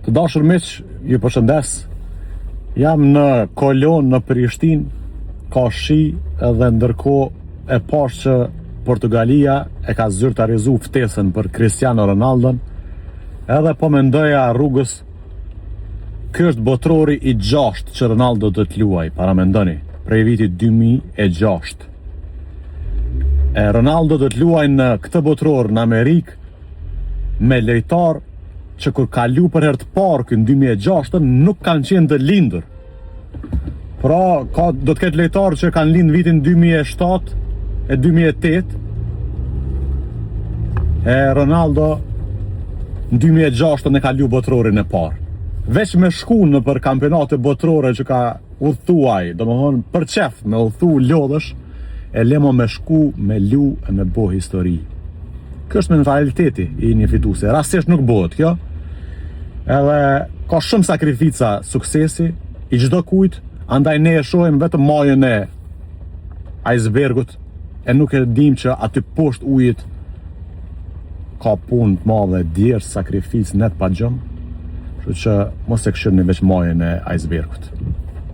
Të dashur miq, ju përshëndes. Jam në Kolon në Prishtinë, ka shi edhe ndërkohë e pash që Portugalia e ka zyrtarizu ftesën për Cristiano Ronaldon, edhe po mendoja rrugës, ky është botrori i 6 që Ronaldo do të luaj, para mendoni, prej vitit 2006. Ronaldo do të luaj në këtë botror në Amerikë me lojtar që kur ka lu për herë të parë në 2006 nuk kanë qenë të lindur. Pra, do të ketë lojtarë që kanë lind vitin 2007 e 2008. Ronaldo në 2006 e ka lu botrorin e parë. Veç me shku në për kampionate botrore që ka udhëtuaj, do më thonë për qef me udhëtu lodhësh, e lemo me shku, me lu e me bo histori. Kjo është mentaliteti i një fituse. Rastisht nuk bëhet kjo. Edhe ka shumë sakrifica suksesi i çdo kujt, andaj ne e shohim vetëm majën e icebergut e nuk e dim që aty poshtë ujit ka punë të madhe, djerë, sakrificë, net pa gjëm. Kështu që mos e këshirni veç majën e icebergut.